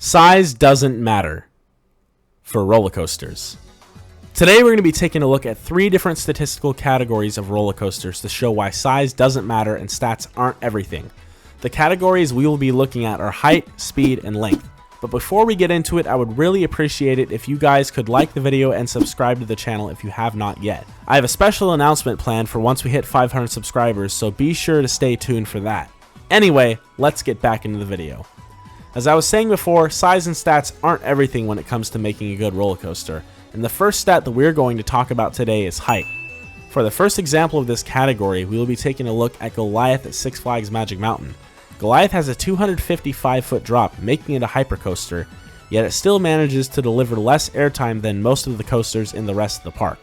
Size doesn't matter for roller coasters. Today we're going to be taking a look at 3 different statistical categories of roller coasters to show why size doesn't matter and stats aren't everything. The categories we will be looking at are height, speed, and length. But before we get into it, I would really appreciate it if you guys could like the video and subscribe to the channel if you have not yet. I have a special announcement planned for once we hit 500 subscribers, so be sure to stay tuned for that. Anyway, let's get back into the video. As I was saying before, size and stats aren't everything when it comes to making a good roller coaster, and the first stat that we're going to talk about today is height. For the first example of this category, we will be taking a look at Goliath at Six Flags Magic Mountain. Goliath has a 255-foot drop, making it a hypercoaster, yet it still manages to deliver less airtime than most of the coasters in the rest of the park.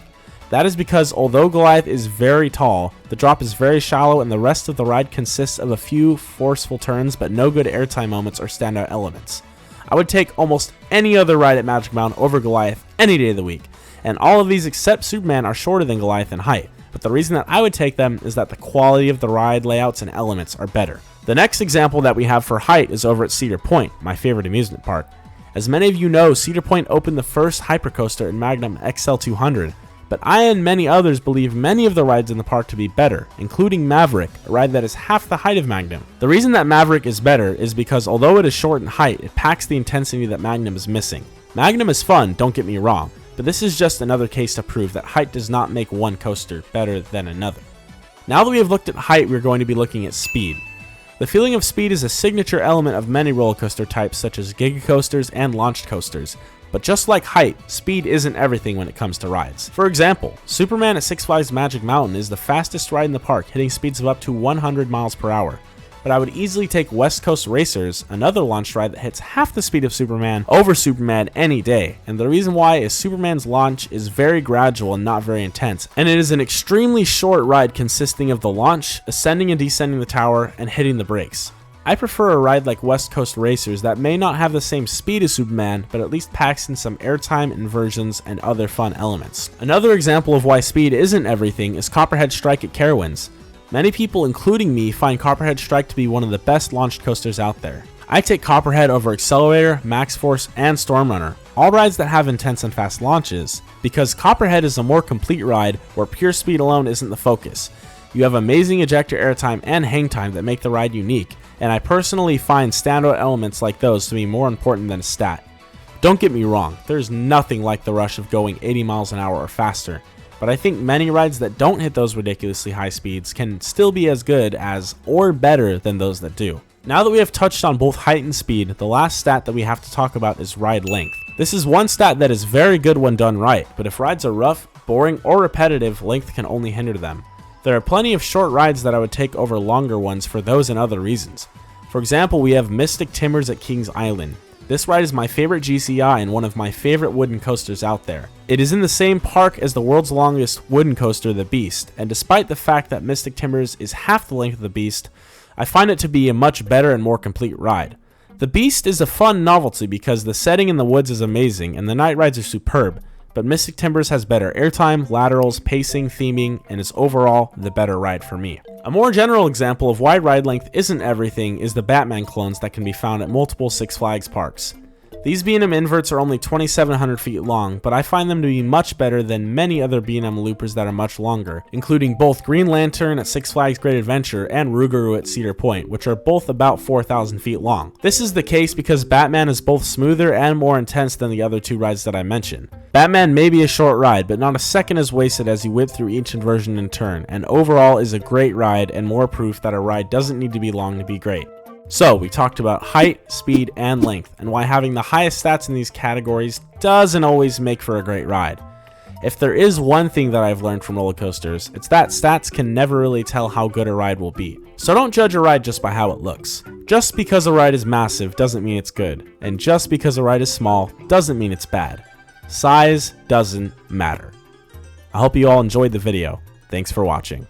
That is because although Goliath is very tall, the drop is very shallow and the rest of the ride consists of a few forceful turns but no good airtime moments or standout elements. I would take almost any other ride at Magic Mountain over Goliath any day of the week, and all of these except Superman are shorter than Goliath in height, but the reason that I would take them is that the quality of the ride layouts and elements are better. The next example that we have for height is over at Cedar Point, my favorite amusement park. As many of you know, Cedar Point opened the first hypercoaster in Magnum XL200, but I and many others believe many of the rides in the park to be better, including Maverick, a ride that is half the height of Magnum. The reason that Maverick is better is because although it is short in height, it packs the intensity that Magnum is missing. Magnum is fun, don't get me wrong, but this is just another case to prove that height does not make one coaster better than another. Now that we have looked at height, we're going to be looking at speed. The feeling of speed is a signature element of many roller coaster types such as giga coasters and launched coasters. But just like height, speed isn't everything when it comes to rides. For example, Superman at Six Flags Magic Mountain is the fastest ride in the park, hitting speeds of up to 100 miles per hour. But I would easily take West Coast Racers, another launch ride that hits half the speed of Superman, over Superman any day. And the reason why is Superman's launch is very gradual and not very intense, and it is an extremely short ride consisting of the launch, ascending and descending the tower, and hitting the brakes. I prefer a ride like West Coast Racers that may not have the same speed as Superman, but at least packs in some airtime, inversions, and other fun elements. Another example of why speed isn't everything is Copperhead Strike at Carowinds. Many people, including me, find Copperhead Strike to be one of the best launched coasters out there. I take Copperhead over Accelerator, Max Force, and Stormrunner, all rides that have intense and fast launches, because Copperhead is a more complete ride where pure speed alone isn't the focus. You have amazing ejector airtime and hang time that make the ride unique, and I personally find standout elements like those to be more important than a stat. Don't get me wrong, there's nothing like the rush of going 80 miles an hour or faster, but I think many rides that don't hit those ridiculously high speeds can still be as good as or better than those that do. Now that we have touched on both height and speed, the last stat that we have to talk about is ride length. This is one stat that is very good when done right, but if rides are rough, boring, or repetitive, length can only hinder them. There are plenty of short rides that I would take over longer ones for those and other reasons. For example, we have Mystic Timbers at Kings Island. This ride is my favorite GCI and one of my favorite wooden coasters out there. It is in the same park as the world's longest wooden coaster, the Beast, and despite the fact that Mystic Timbers is half the length of the Beast, I find it to be a much better and more complete ride. The Beast is a fun novelty because the setting in the woods is amazing and the night rides are superb, but Mystic Timbers has better airtime, laterals, pacing, theming, and is overall the better ride for me. A more general example of why ride length isn't everything is the Batman clones that can be found at multiple Six Flags parks. These B&M inverts are only 2,700 feet long, but I find them to be much better than many other B&M loopers that are much longer, including both Green Lantern at Six Flags Great Adventure and Rougarou at Cedar Point, which are both about 4,000 feet long. This is the case because Batman is both smoother and more intense than the other 2 rides that I mentioned. Batman may be a short ride, but not a second is wasted as you whip through each inversion and turn, and overall is a great ride and more proof that a ride doesn't need to be long to be great. So, we talked about height, speed, and length, and why having the highest stats in these categories doesn't always make for a great ride. If there is one thing that I've learned from roller coasters, it's that stats can never really tell how good a ride will be. So don't judge a ride just by how it looks. Just because a ride is massive doesn't mean it's good, and just because a ride is small doesn't mean it's bad. Size doesn't matter. I hope you all enjoyed the video. Thanks for watching.